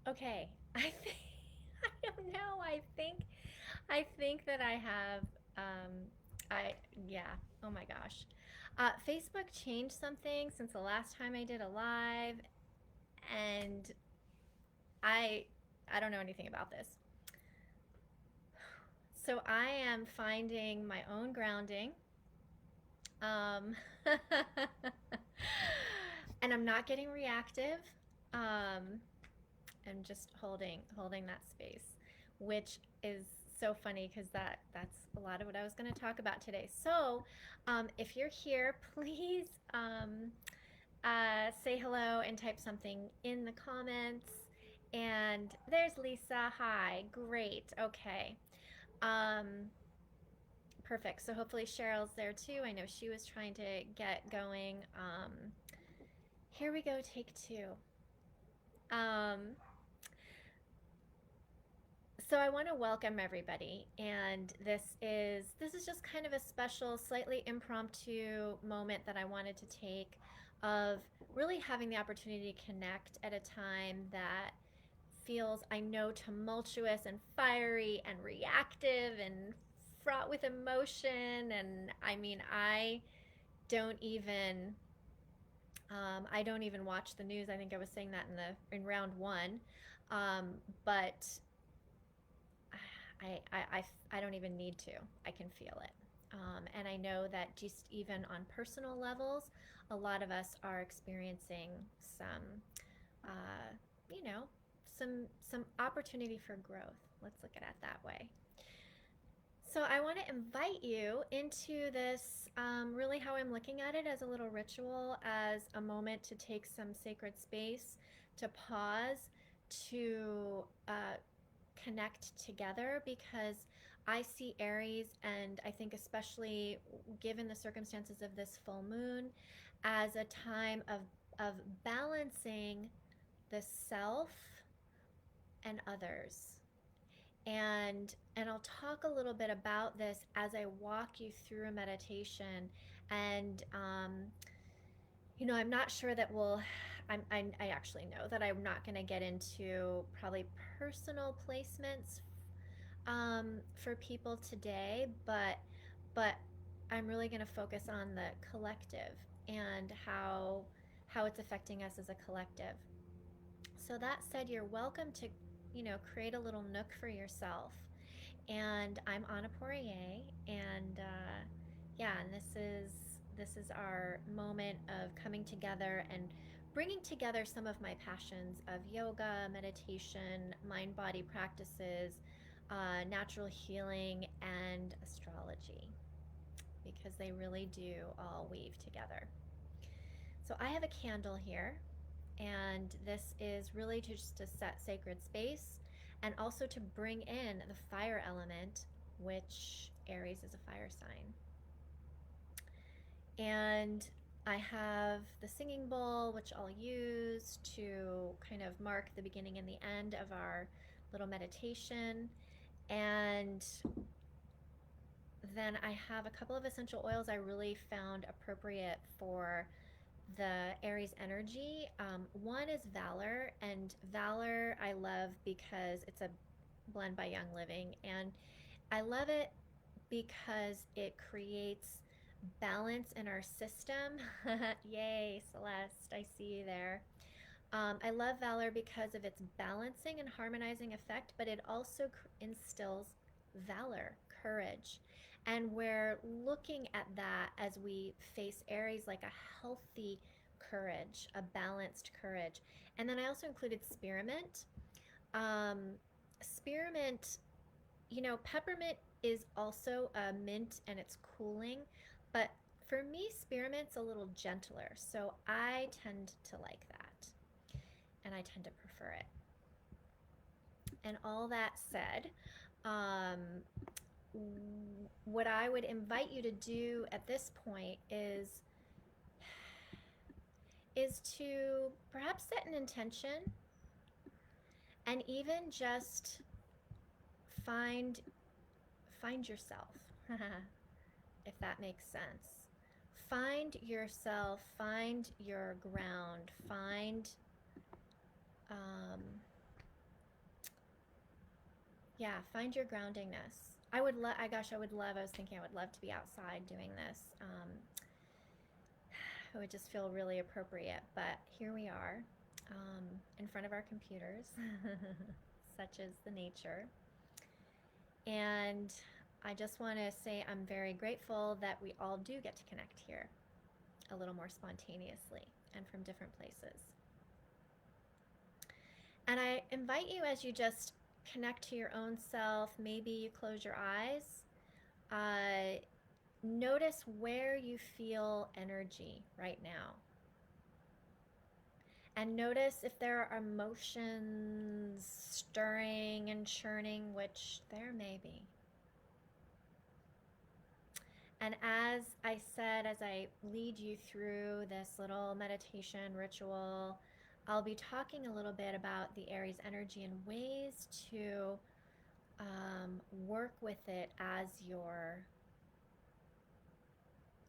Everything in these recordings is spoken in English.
Okay, I don't know. I think that I have I yeah. Oh my gosh. Facebook changed something since the last time I did a live, and I I don't know anything about this. So I am finding my own grounding. Um, and I'm not getting reactive. Um, I'm just holding that space, which is so funny because that's a lot of what I was going to talk about today. So, if you're here, please say hello and type something in the comments. And there's Lisa. Hi. Great. Okay. Um, Perfect. So hopefully Cheryl's there too. I know she was trying to get going. Here we go, take two. Um, so I want to welcome everybody, and this is just kind of a special, slightly impromptu moment that I wanted to take of really having the opportunity to connect at a time that feels, I know, tumultuous and fiery and reactive and fraught with emotion. And I mean, don't even I don't even watch the news. I think I was saying that in round one, but I don't even need to. I can feel it, and I know that just even on personal levels, a lot of us are experiencing some, uh, you know, some opportunity for growth. Let's look at it that way. So I want to invite you into this, really how I'm looking at it as a little ritual, as a moment to take some sacred space, to pause, to connect together, because I see Aries, and I think especially given the circumstances of this full moon, as a time of balancing the self and others. And I'll talk a little bit about this as I walk you through a meditation. And I'm not sure that I actually know that I'm not going to get into probably personal placements for people today, but I'm really going to focus on the collective and how it's affecting us as a collective. So that said, you're welcome to, create a little nook for yourself. And I'm Anna Poirier, and yeah, and this is our moment of coming together and bringing together some of my passions of yoga, meditation, mind body practices, natural healing, and astrology, because they really do all weave together. So I have a candle here, and this is really just to set sacred space and also to bring in the fire element, which Aries is a fire sign. And I have the singing bowl, which I'll use to kind of mark the beginning and the end of our little meditation. And then I have a couple of essential oils I really found appropriate for the Aries energy. One is Valor, and Valor I love because it's a blend by Young Living, and I love it because it creates balance in our system. Yay, Celeste, I see you there. I love Valor because of its balancing and harmonizing effect, but it also instills valor, courage. And we're looking at that as we face Aries, like a healthy courage, a balanced courage. And then I also included spearmint. Um, Spearmint, peppermint is also a mint and it's cooling, but for me, spearmint's a little gentler. So I tend to like that, and I tend to prefer it. And all that said, um, what I would invite you to do at this point is to perhaps set an intention, and even just find find yourself, if that makes sense. Find yourself, find your ground, find um, Yeah, find your groundingness. I would love, I gosh, I would love, I was thinking I would love to be outside doing this. It would just feel really appropriate. But here we are in front of our computers, such is the nature. And I just want to say I'm very grateful that we all do get to connect here a little more spontaneously and from different places. And I invite you, as you just connect to your own self, maybe you close your eyes, uh, notice where you feel energy right now. And notice if there are emotions stirring and churning, which there may be. And as I said, as I lead you through this little meditation ritual, I'll be talking a little bit about the Aries energy and ways to work with it as you're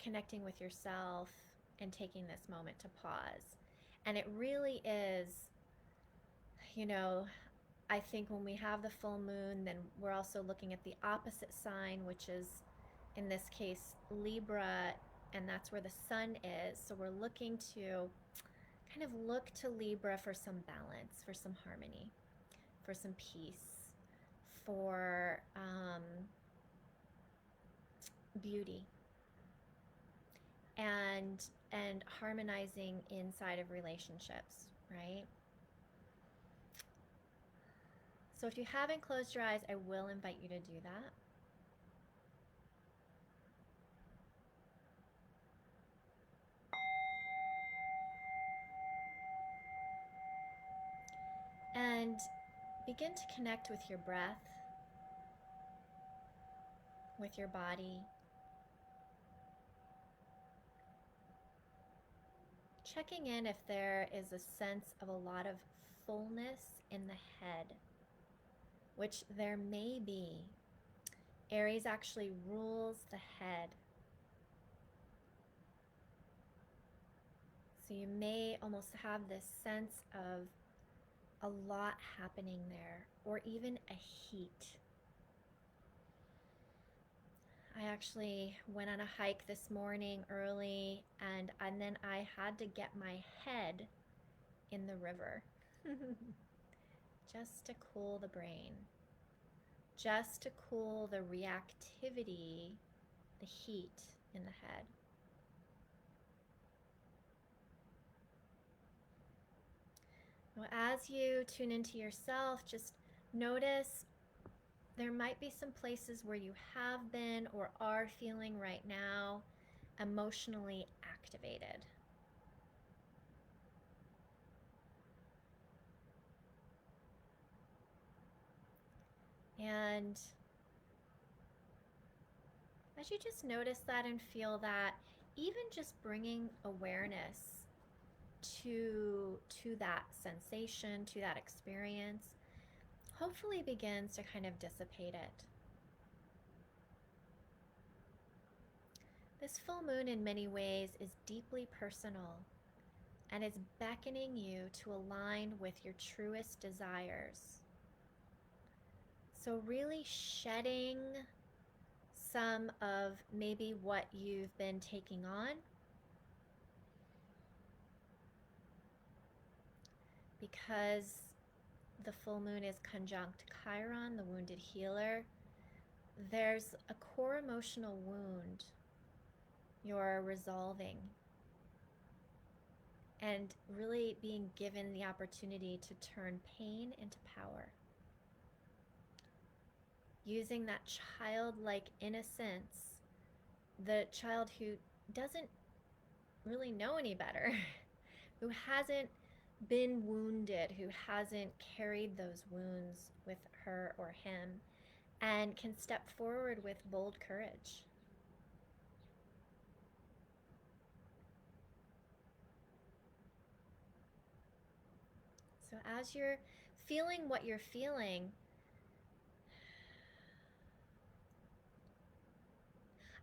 connecting with yourself and taking this moment to pause. And it really is, you know, I think when we have the full moon, then we're also looking at the opposite sign, which is in this case Libra, and that's where the sun is. So we're looking to kind of look to Libra for some balance, for some harmony, for some peace, for beauty, and harmonizing inside of relationships, right? So if you haven't closed your eyes, I will invite you to do that. And begin to connect with your breath, with your body. Checking in if there is a sense of a lot of fullness in the head, which there may be. Aries actually rules the head. So you may almost have this sense of a lot happening there, or even a heat. I actually went on a hike this morning early, and then I had to get my head in the river just to cool the brain, just to cool the reactivity, the heat in the head. Now, as you tune into yourself, just notice there might be some places where you have been or are feeling right now emotionally activated. And as you just notice that and feel that, even just bringing awareness to that sensation, to that experience, hopefully begins to kind of dissipate it. This full moon in many ways is deeply personal and is beckoning you to align with your truest desires. So really shedding some of maybe what you've been taking on, because the full moon is conjunct Chiron, the wounded healer. There's a core emotional wound you're resolving and really being given the opportunity to turn pain into power. Using that childlike innocence, the child who doesn't really know any better, who hasn't been wounded, who hasn't carried those wounds with her or him, and can step forward with bold courage. So as you're feeling what you're feeling,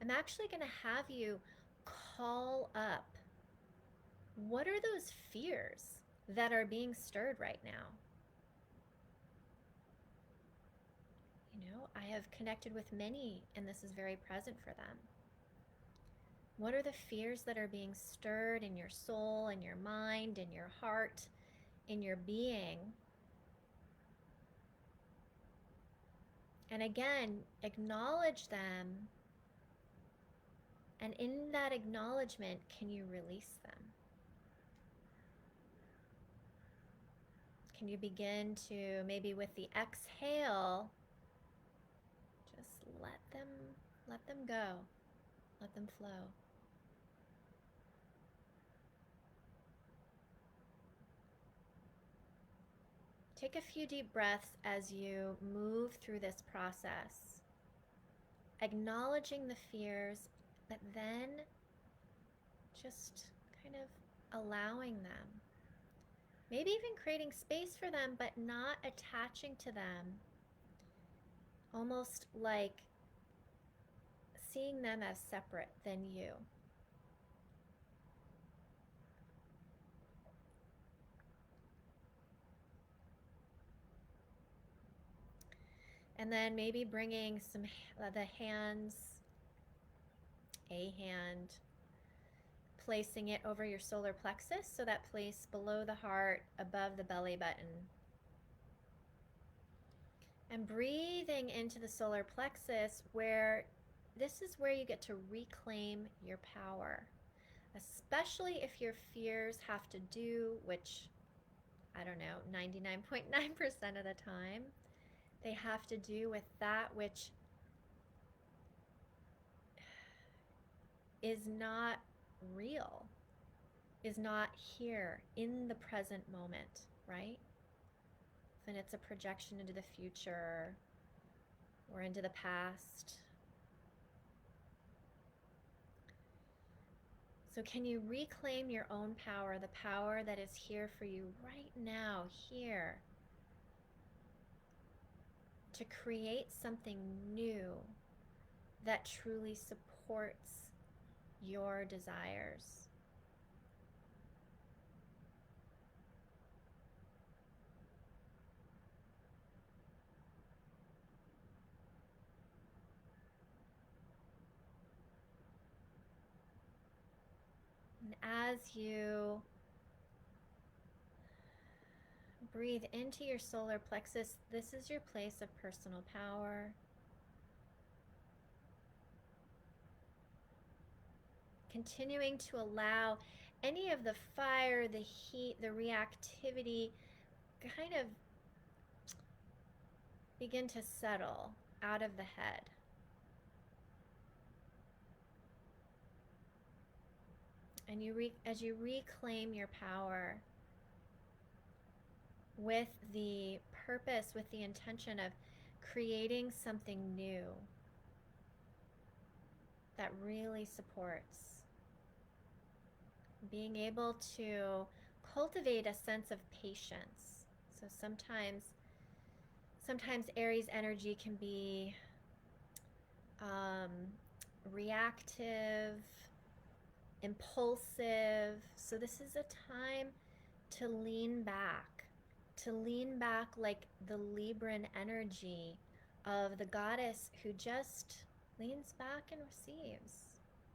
I'm actually going to have you call up, what are those fears that are being stirred right now? I have connected with many, and this is very present for them. What are the fears that are being stirred in your soul, in your mind, in your heart, in your being? And again, acknowledge them. And in that acknowledgement, can you release them? Can you begin to, maybe with the exhale, just let them go, let them flow. Take a few deep breaths as you move through this process, acknowledging the fears, but then just kind of allowing them. Maybe even creating space for them, but not attaching to them. Almost like seeing them as separate than you. And then maybe bringing the hands, a hand, placing it over your solar plexus, so that place below the heart, above the belly button. And breathing into the solar plexus, where this is where you get to reclaim your power, especially if your fears have to do, which I don't know, 99.9% of the time, they have to do with that which is not real, is not here in the present moment, right? Then it's a projection into the future or into the past. So can you reclaim your own power, the power that is here for you right now, here, to create something new that truly supports your desires? And as you breathe into your solar plexus, this is your place of personal power. Continuing to allow any of the fire, the heat, the reactivity kind of begin to settle out of the head. And as you reclaim your power with the purpose, with the intention of creating something new that really supports, being able to cultivate a sense of patience. So sometimes Aries energy can be reactive, impulsive. So this is a time to lean back like the Libran energy of the goddess who just leans back and receives.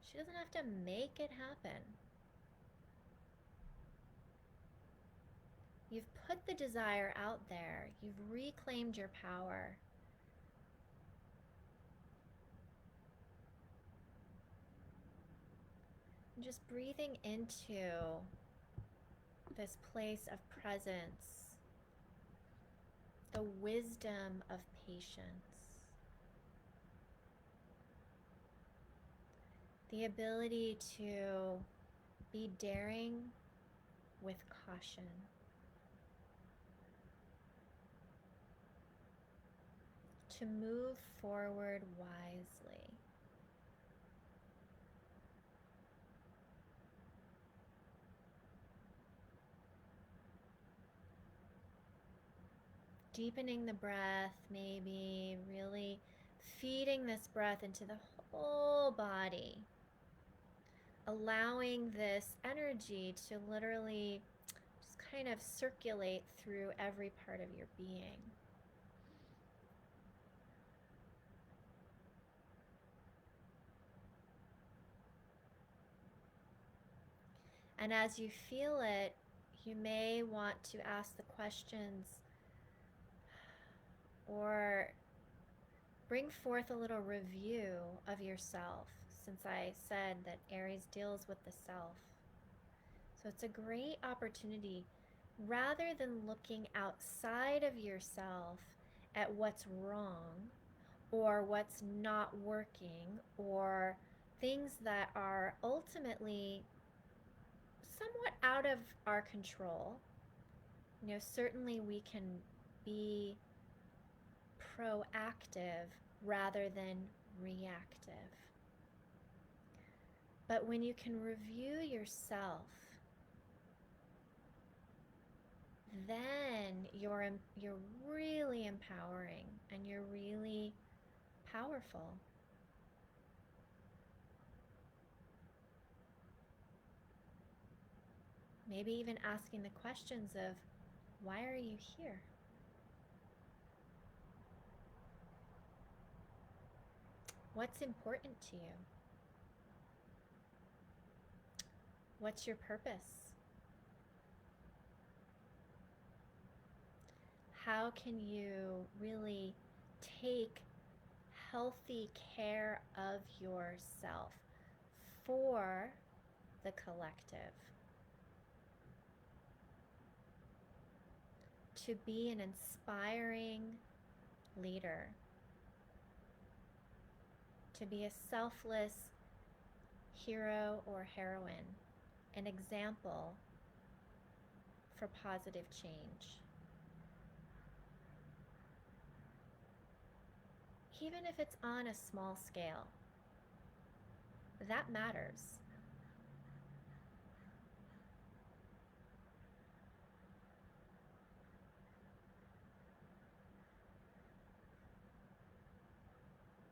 She doesn't have to make it happen. You've put the desire out there. You've reclaimed your power. And just breathing into this place of presence, the wisdom of patience, the ability to be daring with caution. To move forward wisely. Deepening the breath, maybe really feeding this breath into the whole body. Allowing this energy to literally just kind of circulate through every part of your being. And as you feel it, you may want to ask the questions or bring forth a little review of yourself, since I said that Aries deals with the self. So it's a great opportunity, rather than looking outside of yourself at what's wrong or what's not working or things that are ultimately somewhat out of our control. Certainly we can be proactive rather than reactive. But when you can review yourself, then you're really empowering and you're really powerful. Maybe even asking the questions of, why are you here? What's important to you? What's your purpose? How can you really take healthy care of yourself for the collective? To be an inspiring leader, to be a selfless hero or heroine, an example for positive change. Even if it's on a small scale, that matters.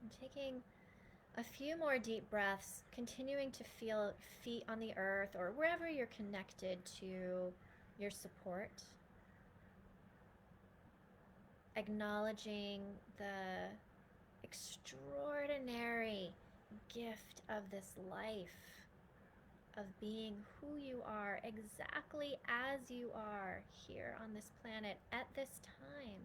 And taking a few more deep breaths, continuing to feel feet on the earth or wherever you're connected to your support. Acknowledging the extraordinary gift of this life, of being who you are, exactly as you are here on this planet at this time.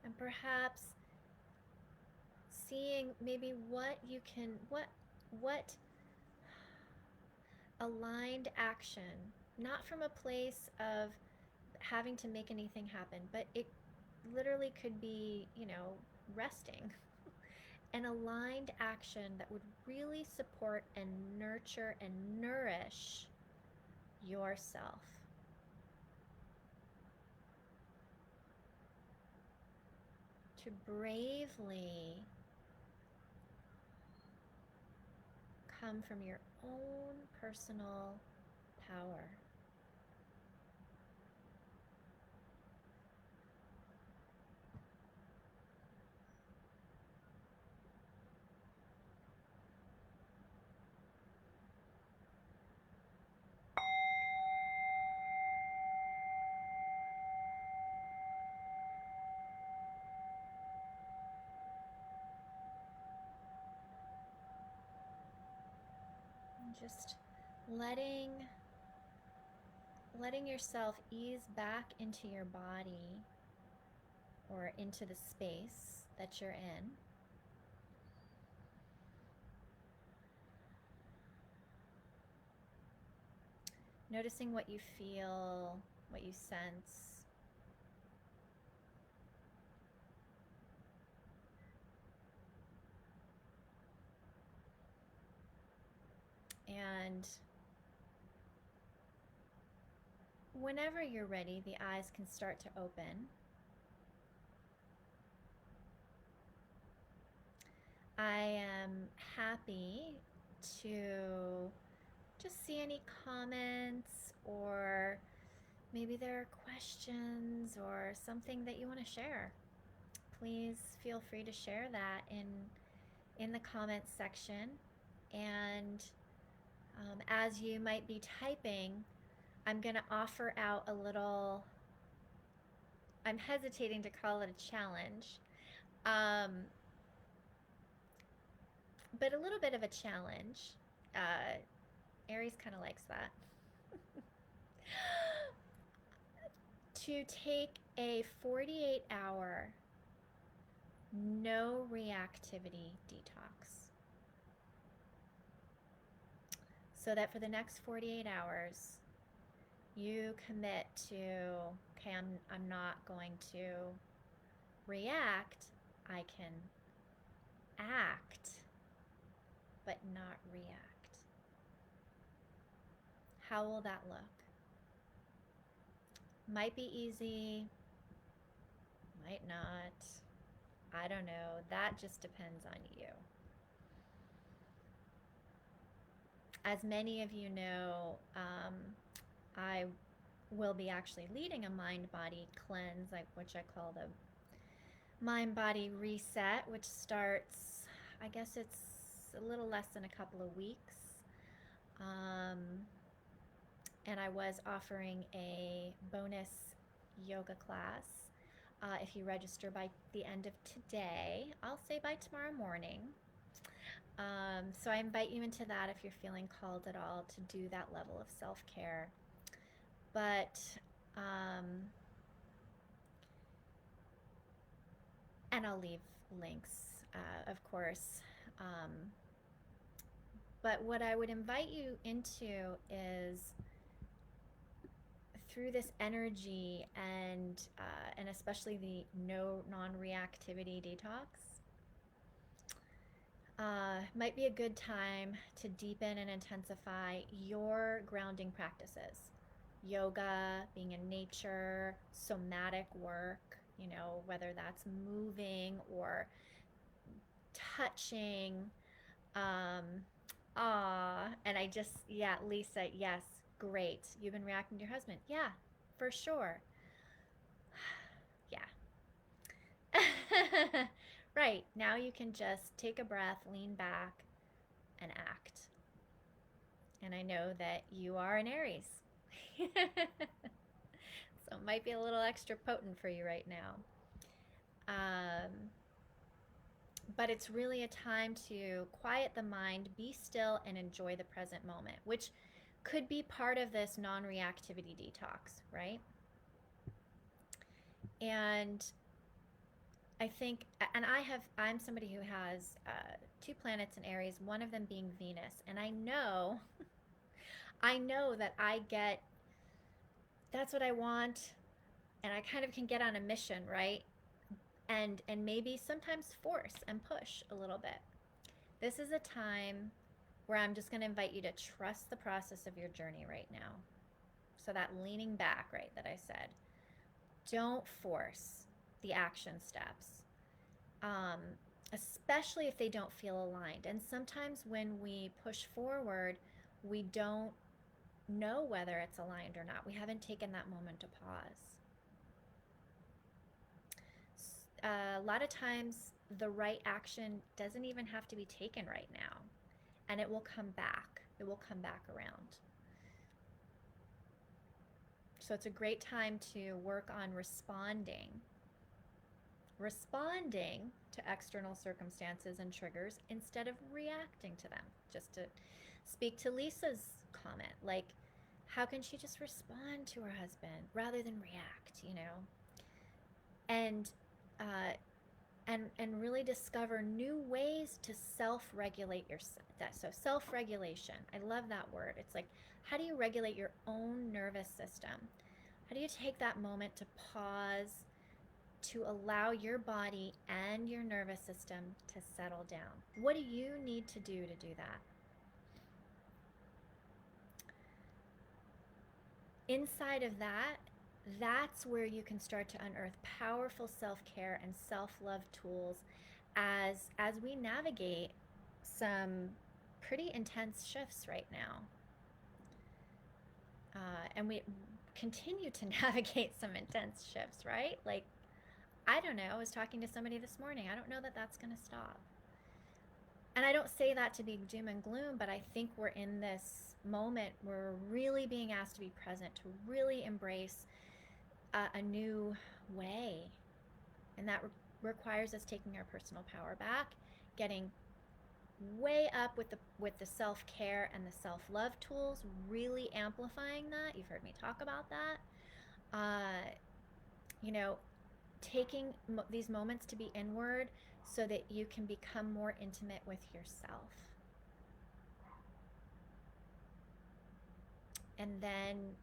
And perhaps seeing maybe what aligned action, not from a place of having to make anything happen, but it literally could be, resting. An aligned action that would really support and nurture and nourish yourself. To bravely come from your own personal power. And just letting yourself ease back into your body or into the space that you're in. Noticing what you feel, what you sense. And whenever you're ready, the eyes can start to open. I am happy to just see any comments, or maybe there are questions or something that you want to share. Please feel free to share that in the comments section. And as you might be typing, I'm going to offer out a little, I'm hesitating to call it a challenge. but a little bit of a challenge. Uh, Aries kind of likes that. To take a 48-hour no reactivity detox. So that for the next 48 hours, you commit to, okay, I'm not going to react. I can act, but not react. How will that look? Might be easy, might not. I don't know. That just depends on you. As many of you know, I will be actually leading a mind body cleanse, like which I call the mind body reset, which starts, I guess it's a little less than a couple of weeks. Um, and I was offering a bonus yoga class. If you register by the end of today, I'll say by tomorrow morning. So I invite you into that if you're feeling called at all to do that level of self-care. But, and I'll leave links, of course. But what I would invite you into is through this energy and especially the non-reactivity detox, might be a good time to deepen and intensify your grounding practices. Yoga, being in nature, somatic work, whether that's moving or touching. And yeah, Lisa, yes, great. You've been reacting to your husband. Yeah, for sure. Yeah. Right. Now you can just take a breath, lean back, and act. And I know that you are an Aries. So it might be a little extra potent for you right now. But it's really a time to quiet the mind, be still, and enjoy the present moment, which could be part of this non-reactivity detox, right? And I think, and I'm somebody who has 2 planets in Aries, one of them being Venus, and I know that that's what I want, and I kind of can get on a mission, right? And maybe sometimes force and push a little bit. This is a time where I'm just going to invite you to trust the process of your journey right now. So that leaning back, right, that I said. Don't force the action steps, especially if they don't feel aligned. And sometimes when we push forward, we don't know whether it's aligned or not. We haven't taken that moment to pause. A lot of times the right action doesn't even have to be taken right now, and it will come back. It will come back around. So it's a great time to work on responding to external circumstances and triggers instead of reacting to them. Just to speak to Lisa's comment, like, how can she just respond to her husband rather than react, And and really discover new ways to self-regulate yourself. So self-regulation, I love that word. It's like, how do you regulate your own nervous system? How do you take that moment to pause, to allow your body and your nervous system to settle down? What do you need to do that? Inside of that, that's where you can start to unearth powerful self-care and self-love tools as we navigate some pretty intense shifts right now. And we continue to navigate some intense shifts, right? Like, I don't know, I was talking to somebody this morning. I don't know that that's going to stop. And I don't say that to be doom and gloom, but I think we're in this moment where we're really being asked to be present, to really embrace a new way. And that requires us taking our personal power back, getting way up with the self-care and the self-love tools, really amplifying that. You've heard me talk about that. Uh, you know, taking these moments to be inward so that you can become more intimate with yourself. And then,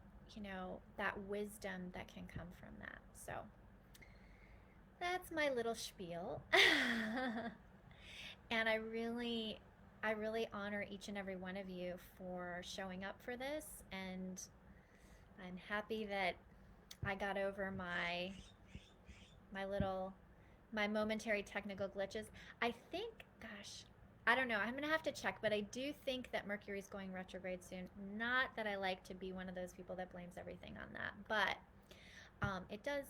that wisdom that can come from that. So that's my little spiel. And I really honor each and every one of you for showing up for this, and I'm happy that I got over my my momentary technical glitches. I think, gosh, I don't know. I'm gonna have to check, but I do think that Mercury's going retrograde soon. Not that I like to be one of those people that blames everything on that, but it does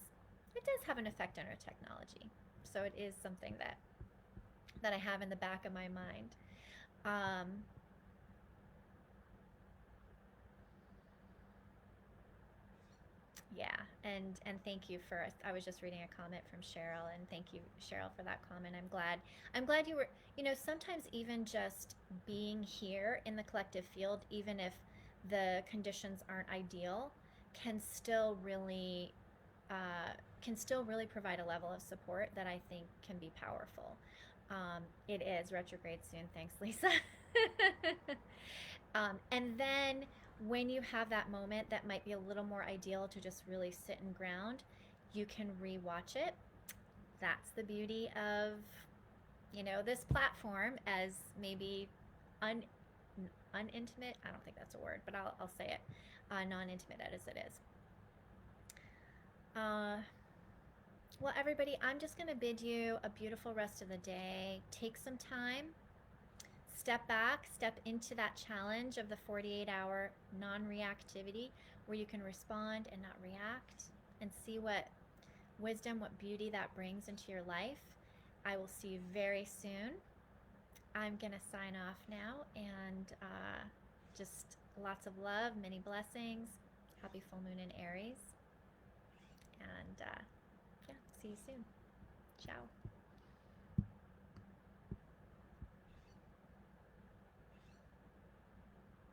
have an effect on our technology. So it is something that I have in the back of my mind. Um, Yeah, and thank you for. I was just reading a comment from Cheryl, and thank you, Cheryl, for that comment. I'm glad you were. Sometimes even just being here in the collective field, even if the conditions aren't ideal, can still really can still really provide a level of support that I think can be powerful. It is retrograde soon. Thanks, Lisa. And then when you have that moment that might be a little more ideal to just really sit and ground, you can rewatch it. That's the beauty of, this platform, as maybe un, unintimate. I don't think that's a word, but I'll say it. Non-intimate as it is. Uh, well, everybody, I'm just going to bid you a beautiful rest of the day. Take some time, step back, step into that challenge of the 48-hour non-reactivity, where you can respond and not react, and see what wisdom, what beauty that brings into your life. I will see you very soon. I'm going to sign off now, and just lots of love, many blessings. Happy full moon in Aries. And yeah, see you soon. Ciao.